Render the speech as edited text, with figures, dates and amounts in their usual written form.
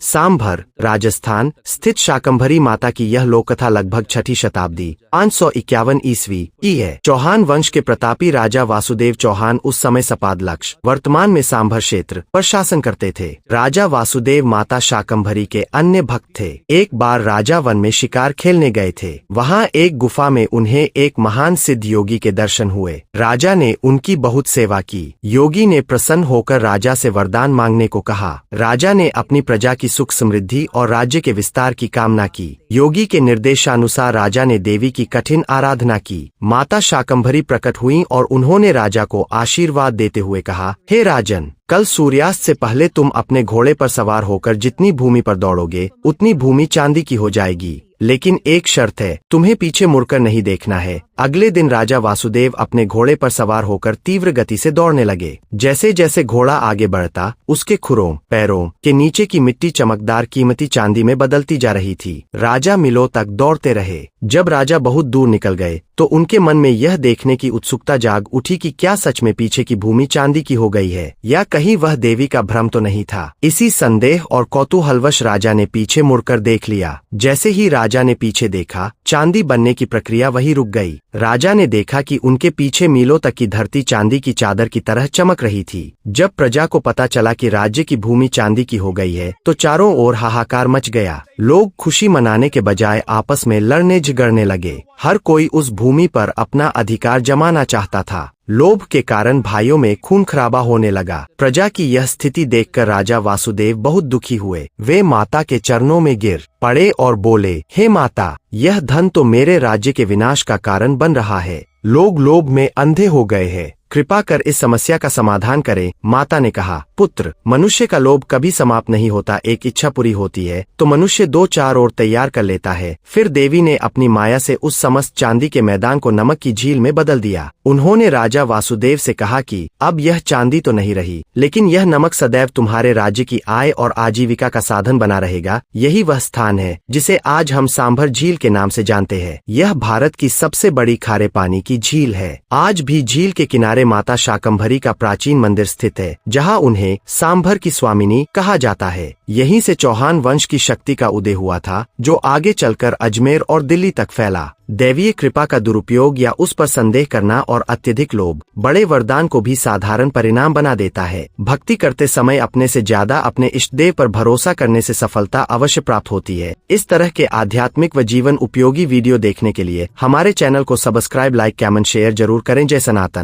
सांभर, राजस्थान स्थित शाकंभरी माता की यह लोककथा लगभग 6ठी शताब्दी 551 ईस्वी की है। चौहान वंश के प्रतापी राजा वासुदेव चौहान उस समय सपादलक्ष वर्तमान में सांभर क्षेत्र पर शासन करते थे। राजा वासुदेव माता शाकंभरी के अन्य भक्त थे। एक बार राजा वन में शिकार खेलने गए थे। वहाँ एक गुफा में उन्हें एक महान सिद्ध योगी के दर्शन हुए। राजा ने उनकी बहुत सेवा की। योगी ने प्रसन्न होकर राजा से वरदान मांगने को कहा। राजा ने अपनी प्रजा की सुख समृद्धि और राज्य के विस्तार की कामना की। योगी के निर्देशानुसार राजा ने देवी की कठिन आराधना की। माता शाकंभरी प्रकट हुईं और उन्होंने राजा को आशीर्वाद देते हुए कहा, हे राजन, कल सूर्यास्त से पहले तुम अपने घोड़े पर सवार होकर जितनी भूमि पर दौड़ोगे उतनी भूमि चांदी की हो जाएगी, लेकिन एक शर्त है, तुम्हें पीछे मुड़कर नहीं देखना है। अगले दिन राजा वासुदेव अपने घोड़े पर सवार होकर तीव्र गति से दौड़ने लगे। जैसे जैसे घोड़ा आगे बढ़ता, उसके खुरों पैरों के नीचे की मिट्टी चमकदार कीमती चांदी में बदलती जा रही थी। राजा मीलों तक दौड़ते रहे। जब राजा बहुत दूर निकल गए तो उनके मन में यह देखने की उत्सुकता जाग उठी कि क्या सच में पीछे की भूमि चांदी की हो गई है या कहीं वह देवी का भ्रम तो नहीं था। इसी संदेह और कौतूहलवश राजा ने पीछे मुड़कर देख लिया। जैसे ही राजा ने पीछे देखा, चांदी बनने की प्रक्रिया वहीं रुक गई। राजा ने देखा कि उनके पीछे मीलों तक की धरती चांदी की चादर की तरह चमक रही थी। जब प्रजा को पता चला कि राज्य की भूमि चांदी की हो गई है तो चारों ओर हाहाकार मच गया। लोग खुशी मनाने के बजाय आपस में लड़ने झगड़ने लगे। हर कोई उस भूमि पर अपना अधिकार जमाना चाहता था। लोभ के कारण भाइयों में खून खराबा होने लगा। प्रजा की यह स्थिति देखकर राजा वासुदेव बहुत दुखी हुए। वे माता के चरणों में गिर पड़े और बोले, हे माता, यह धन तो मेरे राज्य के विनाश का कारण बन रहा है। लोग लोभ में अंधे हो गए हैं। कृपा कर इस समस्या का समाधान करें। माता ने कहा, पुत्र, मनुष्य का लोभ कभी समाप्त नहीं होता। एक इच्छा पूरी होती है तो मनुष्य 2-4 और तैयार कर लेता है। फिर देवी ने अपनी माया से उस समस्त चांदी के मैदान को नमक की झील में बदल दिया। उन्होंने राजा वासुदेव से कहा कि अब यह चांदी तो नहीं रही, लेकिन यह नमक सदैव तुम्हारे राज्य की आय और आजीविका का साधन बना रहेगा। यही वह स्थान है जिसे आज हम सांभर झील के नाम से जानते हैं। यह भारत की सबसे बड़ी खारे पानी की झील है। आज भी झील के किनारे माता शाकंभरी का प्राचीन मंदिर स्थित है, जहां उन्हें सांभर की स्वामिनी कहा जाता है। यहीं से चौहान वंश की शक्ति का उदय हुआ था, जो आगे चलकर अजमेर और दिल्ली तक फैला। दैवीय कृपा का दुरुपयोग या उस पर संदेह करना और अत्यधिक लोभ बड़े वरदान को भी साधारण परिणाम बना देता है। भक्ति करते समय अपने से ज्यादा अपने इष्टदेव पर भरोसा करने से सफलता अवश्य प्राप्त होती है। इस तरह के आध्यात्मिक व जीवन उपयोगी वीडियो देखने के लिए हमारे चैनल को सब्सक्राइब, लाइक, कमेंट, शेयर जरूर करें। जय सनातन।